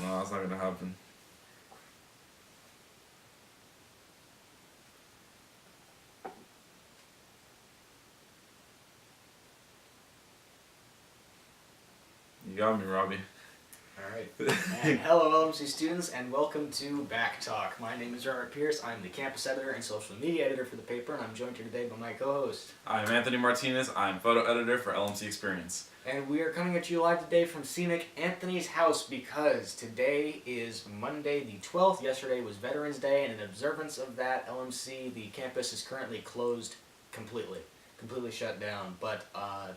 no, that's not gonna happen. You got me, Robbie. Alright. And hello, LMC students, and welcome to Back Talk. My name is Robert Pierce. I'm the campus editor and social media editor for the paper, and I'm joined here today by my co-host. I'm Anthony Martinez. I'm photo editor for LMC Experience. And we are coming at you live today from scenic Anthony's house because today is Monday the 12th. Yesterday was Veterans Day, and in observance of that, LMC, the campus is currently closed completely shut down. But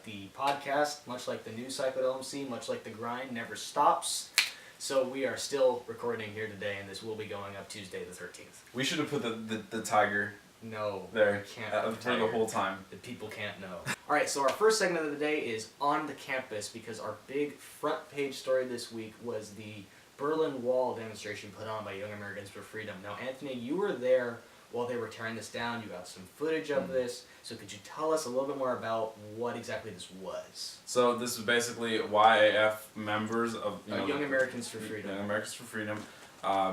the podcast, much like the news cycle at LMC, much like the grind, never stops. So we are still recording here today, and this will be going up Tuesday the 13th. We should have put the tiger there Can't for the whole time. The people can't know. Alright, so our first segment of the day is on the campus, because our big front page story this week was the Berlin Wall demonstration put on by Young Americans for Freedom. Now, Anthony, you were there while they were tearing this down. You got some footage of this. So could you tell us a little bit more about what exactly this was? So this is basically YAF members of Young Americans for Freedom. Young Americans for Freedom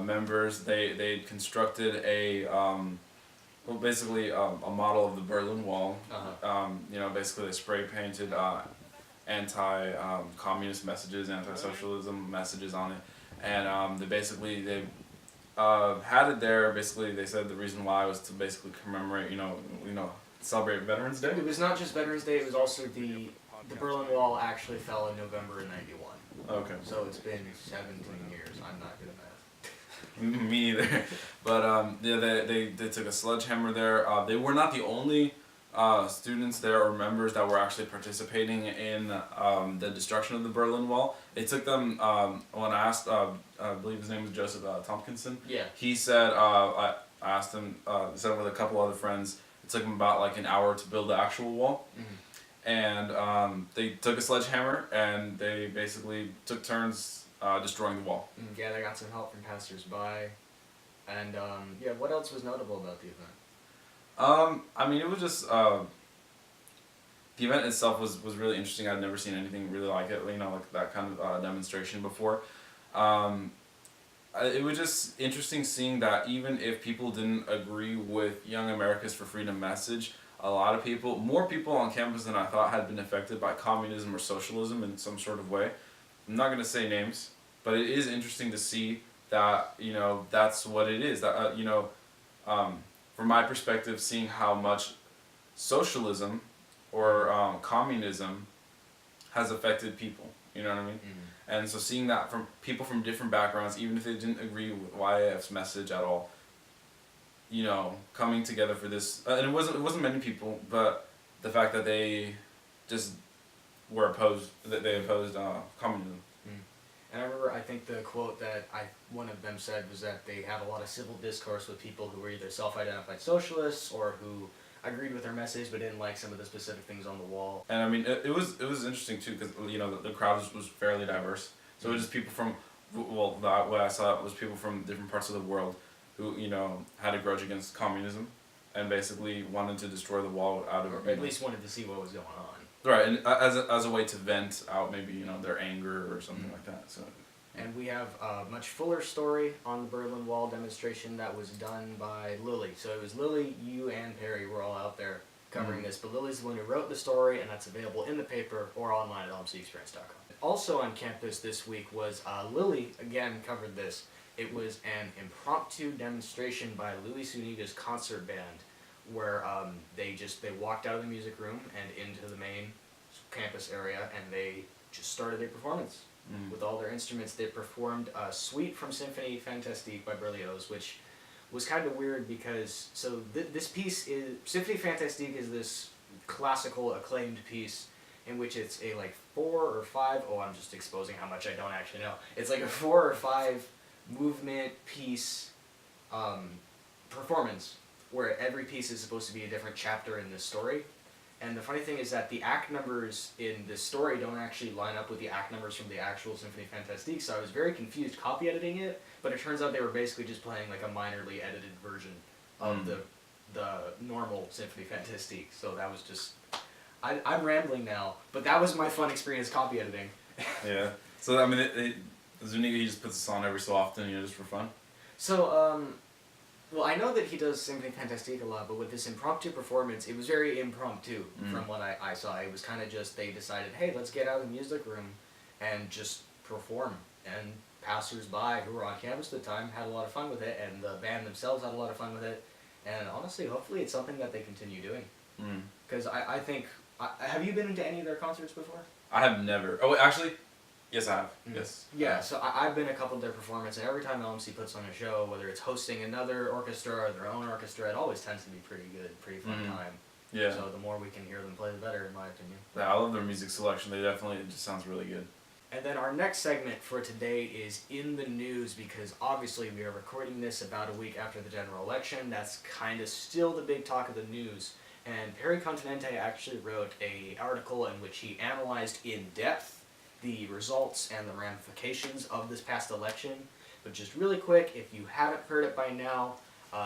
members. They constructed a basically a model of the Berlin Wall. Basically they spray painted anti-communist messages, anti-socialism messages on it, and they had it there. Basically, they said the reason why was to basically commemorate, celebrate Veterans Day. It was not just Veterans Day. It was also the Berlin Wall actually fell in November of '91. Okay. So it's been 17 years. I'm not good at math. Me either. But they took a sledgehammer there. They were not the only students there or members that were actually participating in the destruction of the Berlin Wall. It took them, when I asked, I believe his name was Joseph Tompkinson. Yeah. He said, I asked him, said with a couple other friends, it took them about like an hour to build the actual wall. Mm-hmm. And they took a sledgehammer and they basically took turns destroying the wall. Yeah, they got some help from passersby. And what else was notable about the event? It was just the event itself was really interesting. I'd never seen anything really like it, like that kind of demonstration before. It was just interesting seeing that even if people didn't agree with Young Americans for Freedom message, a lot of people, more people on campus than I thought, had been affected by communism or socialism in some sort of way. I'm not going to say names, but it is interesting to see that, that's what it is. That, from my perspective, seeing how much socialism or communism has affected people, you know what I mean? Mm-hmm. And so seeing that from people from different backgrounds, even if they didn't agree with YAF's message at all, coming together for this, and it wasn't many people, but the fact that they just were opposed, that they opposed communism. And I think the quote that one of them said was that they had a lot of civil discourse with people who were either self-identified socialists or who agreed with their message but didn't like some of the specific things on the wall. And it was interesting too because the crowd was fairly diverse. So it was just people from what I saw was people from different parts of the world who had a grudge against communism and basically wanted to destroy the wall out of or at least wanted to see what was going on. Right, and as a way to vent out maybe their anger or something like that. So. And we have a much fuller story on the Berlin Wall demonstration that was done by Lily. So it was Lily, you, and Perry were all out there covering this, but Lily's the one who wrote the story, and that's available in the paper or online at lmcexperience.com. Also on campus this week was Lily, again, covered this. It was an impromptu demonstration by Louis Zuniga's concert band, where they walked out of the music room and into the main campus area, and they just started their performance. With all their instruments. They performed a suite from Symphonie Fantastique by Berlioz, which was kind of weird because, this piece is, Symphonie Fantastique is this classical acclaimed piece in which it's a 4 or 5, I'm just exposing how much I don't actually know. It's like a 4 or 5 movement piece performance where every piece is supposed to be a different chapter in this story. And the funny thing is that the act numbers in this story don't actually line up with the act numbers from the actual Symphonie Fantastique, so I was very confused copy editing it, but it turns out they were basically just playing a minorly edited version of the normal Symphonie Fantastique, so that was just... I'm rambling now, but that was my fun experience copy editing. Yeah. So, Zuniga, he just puts this on every so often, just for fun. So, well, I know that he does Symphony Fantastique a lot, but with this impromptu performance, it was very impromptu from what I saw. It was kind of just, they decided, hey, let's get out of the music room and just perform. And passers-by who were on campus at the time had a lot of fun with it, and the band themselves had a lot of fun with it. And honestly, hopefully it's something that they continue doing. Because I think, have you been into any of their concerts before? I have never. Oh, actually, yes, I have. Yes. Yeah, so I've been a couple of their performances, and every time LMC puts on a show, whether it's hosting another orchestra or their own orchestra, it always tends to be pretty good, pretty fun time. Yeah. So the more we can hear them play, the better, in my opinion. Yeah, I love their music selection. It just sounds really good. And then our next segment for today is In the News, because obviously we are recording this about a week after the general election. That's kind of still the big talk of the news. And Perry Continente actually wrote an article in which he analyzed in depth the results and the ramifications of this past election. But just really quick, if you haven't heard it by now,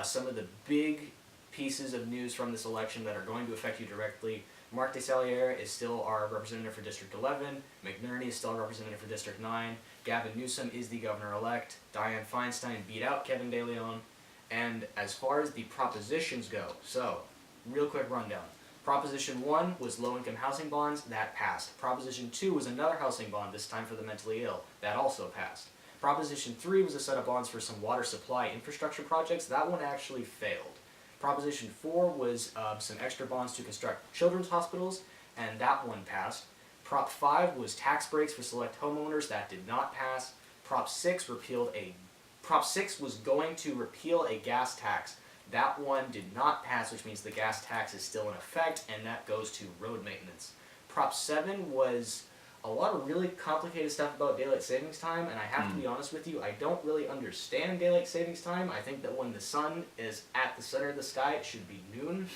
some of the big pieces of news from this election that are going to affect you directly. Marc Desailliers is still our representative for District 11. McNerney is still our representative for District 9. Gavin Newsom is the governor-elect. Dianne Feinstein beat out Kevin De Leon. And as far as the propositions go, so, real quick rundown. Proposition 1 was low-income housing bonds. That passed. Proposition 2 was another housing bond, this time for the mentally ill. That also passed. Proposition 3 was a set of bonds for some water supply infrastructure projects. That one actually failed. Proposition 4 was some extra bonds to construct children's hospitals, and that one passed. Prop 5 was tax breaks for select homeowners. That did not pass. Prop 6 was going to repeal a gas tax. That one did not pass, which means the gas tax is still in effect, and that goes to road maintenance. Prop 7 was a lot of really complicated stuff about daylight savings time, and I have to be honest with you, I don't really understand daylight savings time. I think that when the sun is at the center of the sky, it should be noon.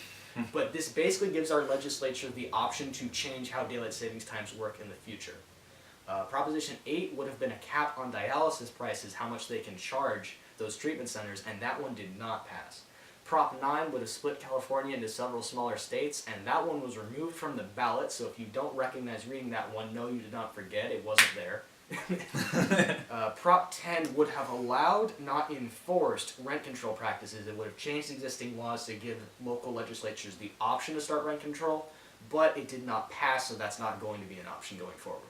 But this basically gives our legislature the option to change how daylight savings times work in the future. Proposition 8 would have been a cap on dialysis prices, how much they can charge those treatment centers, and that one did not pass. Prop 9 would have split California into several smaller states, and that one was removed from the ballot, so if you don't recognize reading that one, no, you did not forget, it wasn't there. Prop 10 would have allowed, not enforced, rent control practices. It would have changed existing laws to give local legislatures the option to start rent control, but it did not pass, so that's not going to be an option going forward.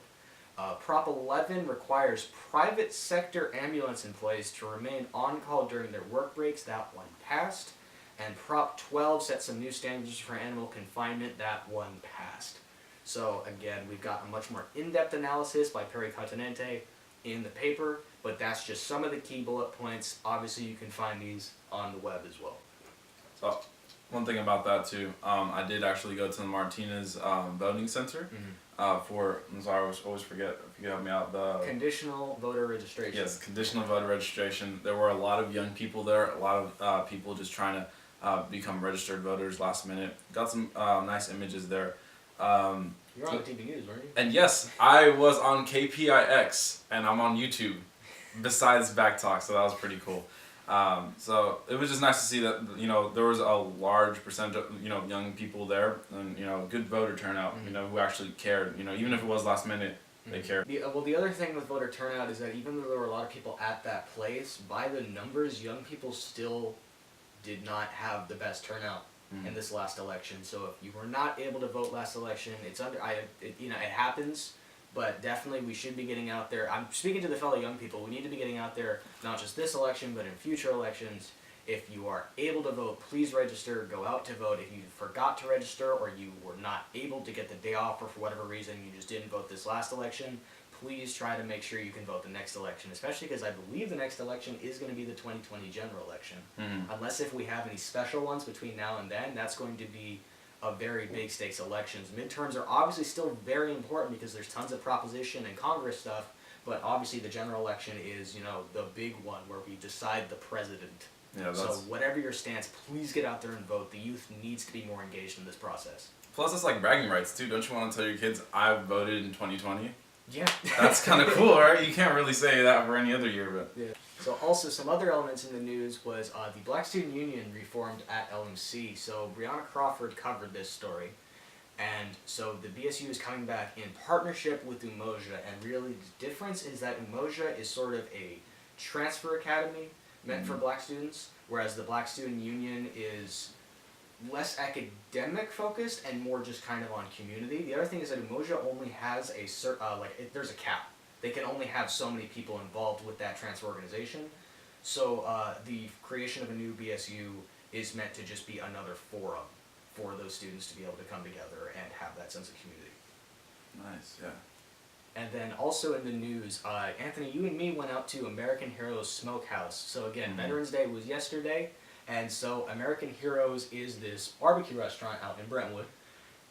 Prop 11 requires private sector ambulance employees to remain on call during their work breaks. That one passed. And Prop 12 set some new standards for animal confinement. That one passed. So again, we've got a much more in-depth analysis by Perry Continente in the paper, but that's just some of the key bullet points. Obviously, you can find these on the web as well. So, one thing about that too, I did actually go to the Martinez voting center for, I'm sorry, I always forget, if you help me out, the conditional voter registration. Yes, conditional voter registration. There were a lot of young people there, a lot of people just trying to become registered voters last minute. Got some nice images there. You're on the TV News, weren't you? And yes, I was on KPIX, and I'm on YouTube, besides Backtalk, so that was pretty cool. So it was just nice to see that, there was a large percentage of, young people there, and, good voter turnout, who actually cared, even if it was last minute, they cared. The other thing with voter turnout is that even though there were a lot of people at that place, by the numbers, young people still did not have the best turnout in this last election. So if you were not able to vote last election, it happens, but definitely we should be getting out there. I'm speaking to the fellow young people. We need to be getting out there, not just this election, but in future elections. If you are able to vote, please register, go out to vote. If you forgot to register or you were not able to get the day off or for whatever reason you just didn't vote this last election, please try to make sure you can vote the next election, especially because I believe the next election is going to be the 2020 general election. Unless if we have any special ones between now and then, that's going to be a very big stakes elections. Midterms are obviously still very important because there's tons of proposition and Congress stuff, but obviously the general election is, the big one where we decide the president. Yeah, so whatever your stance, please get out there and vote. The youth needs to be more engaged in this process. Plus, it's like bragging rights, too. Don't you want to tell your kids, I voted in 2020? Yeah. That's kind of cool, right? You can't really say that for any other year, but... Yeah. So also, some other elements in the news was the Black Student Union reformed at LMC. So Brianna Crawford covered this story. And so the BSU is coming back in partnership with Umoja, and really the difference is that Umoja is sort of a transfer academy meant for black students, whereas the Black Student Union is less academic focused and more just kind of on community. The other thing is that Umoja only has a there's a cap. They can only have so many people involved with that transfer organization. So the creation of a new BSU is meant to just be another forum for those students to be able to come together and have that sense of community. Nice, yeah. And then also in the news, Anthony, you and me went out to American Heroes Smokehouse. So again, Veterans Day was yesterday, and so American Heroes is this barbecue restaurant out in Brentwood,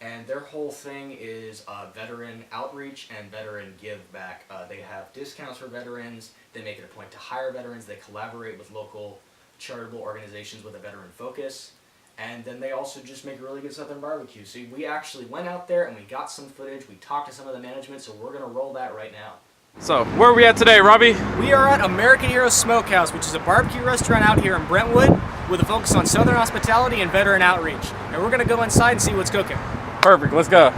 and their whole thing is veteran outreach and veteran give back. They have discounts for veterans, they make it a point to hire veterans, they collaborate with local charitable organizations with a veteran focus, and then they also just make really good Southern barbecue. So we actually went out there and we got some footage, we talked to some of the management, so we're going to roll that right now. So, where are we at today, Robbie? We are at American Heroes Smokehouse, which is a barbecue restaurant out here in Brentwood with a focus on Southern hospitality and veteran outreach. And we're going to go inside and see what's cooking. Perfect, let's go.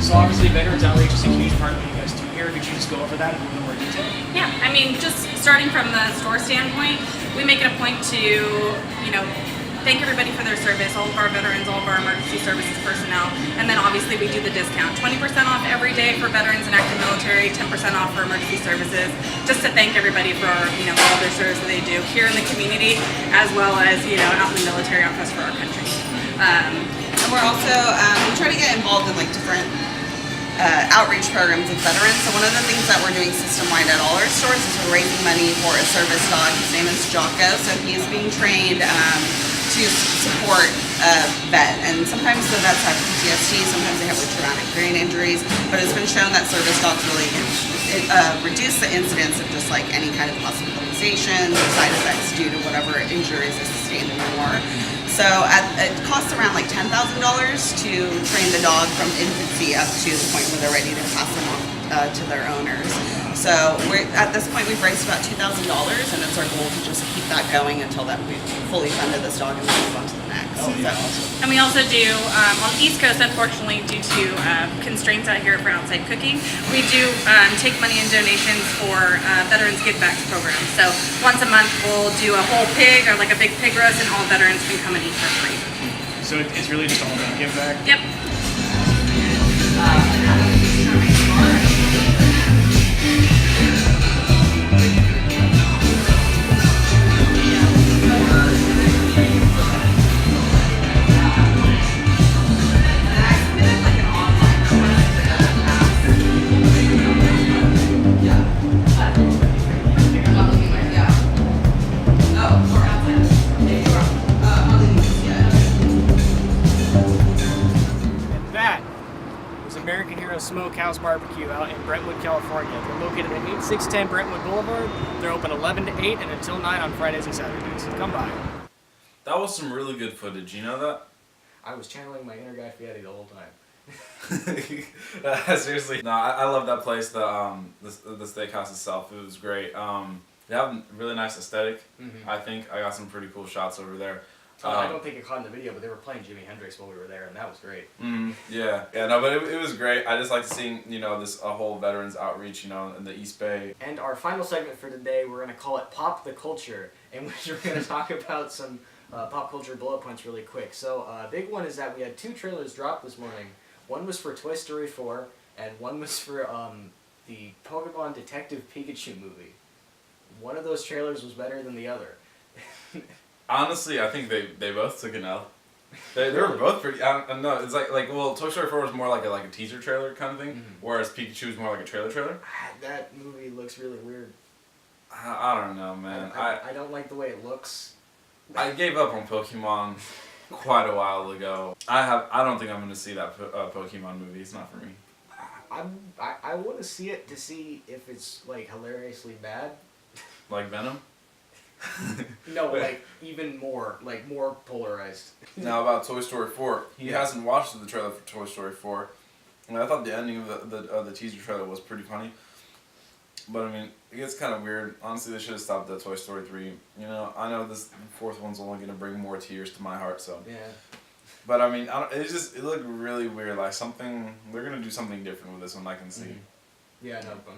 So obviously veterans outreach is a huge part of what you guys do here. Could you just go over that in a little more detail? Yeah, I mean, just starting from the store standpoint, we make it a point to, thank everybody for their service, all of our veterans, all of our emergency services personnel, and then obviously we do the discount. 20% off every day for veterans and active military, 10% off for emergency services, just to thank everybody for, all their service that they do here in the community, as well as, out in the military office for our country. And we're also, we try to get involved in different outreach programs with veterans. So one of the things that we're doing system-wide at all our stores is we're raising money for a service dog. His name is Jocko. So he is being trained to support a vet. And sometimes the vets have PTSD, sometimes they have traumatic brain injuries, but it's been shown that service dogs really reduce the incidence of just any kind of hospitalization or side effects due to whatever injuries are sustained in the war. So it costs around $10,000 to train the dog from infancy up to the point where they're ready to pass them on to their owners. So at this point we've raised about $2,000, and it's our goal to just keep that going until that we've fully funded this dog and move on to the next. Oh, yeah, awesome. And we also do, on the East Coast, unfortunately, due to constraints out here for outside cooking, we do take money in donations for Veterans Give Back program. So once a month we'll do a whole pig or a big pig roast, and all veterans can come and eat for free. So it's really just all about give back? Yep. American Heroes Smokehouse Barbecue out in Brentwood, California. They're located at 8610 Brentwood Boulevard. They're open 11 to 8 and until 9 on Fridays and Saturdays. Come by. That was some really good footage, you know that? I was channeling my inner Guy Fieri the whole time. Seriously. No, I love that place, the steakhouse itself. It was great. They have a really nice aesthetic. I think I got some pretty cool shots over there. I don't think it caught in the video, but they were playing Jimi Hendrix while we were there, and that was great. Yeah, no, but it was great. I just like seeing, this whole veterans outreach, in the East Bay. And our final segment for today, we're going to call it Pop the Culture, in which we're going to talk about some pop culture bullet points really quick. So a big one is that we had 2 trailers dropped this morning. One was for Toy Story 4, and one was for the Pokemon Detective Pikachu movie. One of those trailers was better than the other. Honestly, I think they both took an L. They were both pretty. I don't know. It's well, Toy Story 4 was more like a teaser trailer kind of thing, whereas Pikachu was more like a trailer. That movie looks really weird. I don't know, man. I don't like the way it looks. I gave up on Pokemon quite a while ago. I don't think I'm gonna see that Pokemon movie. It's not for me. I want to see it to see if it's like hilariously bad. Like Venom? No, like even more, like more polarized. Now about Toy Story 4. He hasn't watched the trailer for Toy Story 4. And I thought the ending of the teaser trailer was pretty funny. But I mean, it gets kind of weird. Honestly, they should have stopped at Toy Story 3. You know, I know this fourth one's only going to bring more tears to my heart, so. Yeah. But I mean, it looked really weird. Like they're going to do something different with this one, I can see. Mm-hmm. Yeah, no, but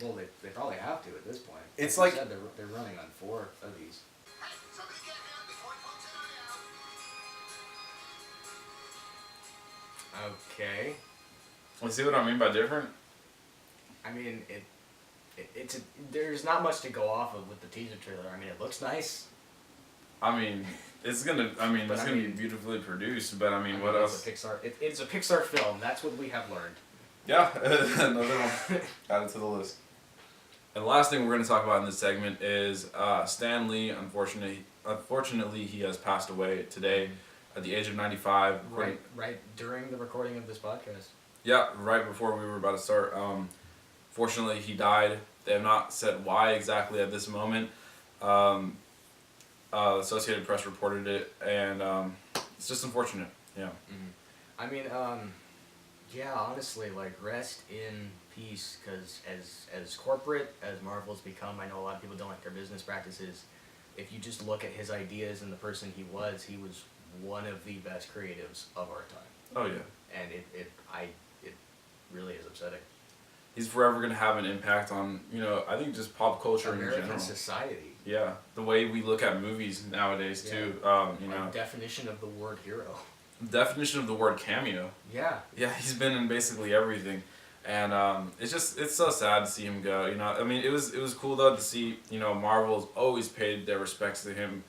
well, they probably have to at this point. It's like like you said, they're running on 4 of these. Okay. Let's see what I mean by different. I mean, there's not much to go off of with the teaser trailer. I mean, it looks nice. I mean, it's gonna be beautifully produced, but I mean, what else? It's a Pixar. It's a Pixar film. That's what we have learned. Yeah, another one added to the list. And the last thing we're going to talk about in this segment is Stan Lee. Unfortunately, he has passed away today at the age of 95. Right during the recording of this podcast. Yeah, right before we were about to start. Fortunately, he died. They have not said why exactly at this moment. The Associated Press reported it, and it's just unfortunate. Yeah. Mm-hmm. I mean, yeah, honestly, like, rest in peace, because as corporate as Marvel's become, I know a lot of people don't like their business practices. If you just look at his ideas and the person he was one of the best creatives of our time. Oh yeah. And it really is upsetting. He's forever going to have an impact on, I think just pop culture American in general. society. Yeah, the way we look at movies nowadays too. Definition of the word hero. Definition of the word cameo. Yeah. Yeah, he's been in basically everything, and it's so sad to see him go. I mean, it was cool though to see Marvel's always paid their respects to him.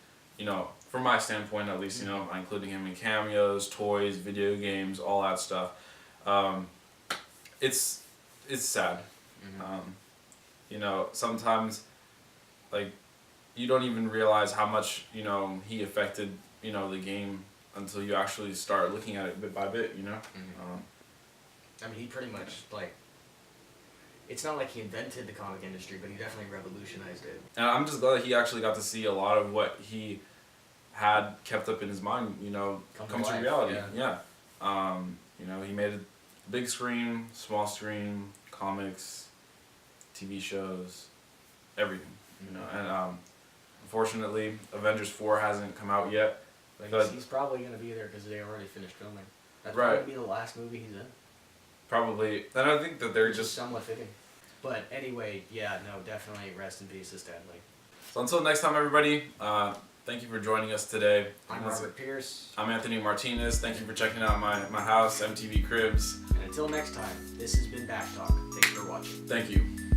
From my standpoint at least, including him in cameos, toys, video games, all that stuff. It's sad. Mm-hmm. Sometimes like you don't even realize how much he affected the game until you actually start looking at it bit by bit. Mm-hmm. I mean, he pretty much it's not like he invented the comic industry, but he definitely revolutionized it. And I'm just glad that he actually got to see a lot of what he had kept up in his mind, come to reality. Yeah. He made it big screen, small screen, comics, TV shows, everything. And unfortunately, Avengers 4 hasn't come out yet. But he's probably going to be there because they already finished filming. That's right. probably be the last movie he's in. Probably. And I think that they're just somewhat fitting. But anyway, yeah, no, definitely rest in peace to Stan Lee. So until next time, everybody, thank you for joining us today. I'm Robert Pierce. I'm Anthony Martinez. Thank you for checking out my house, MTV Cribs. And until next time, this has been Back Talk. Thanks for watching. Thank you.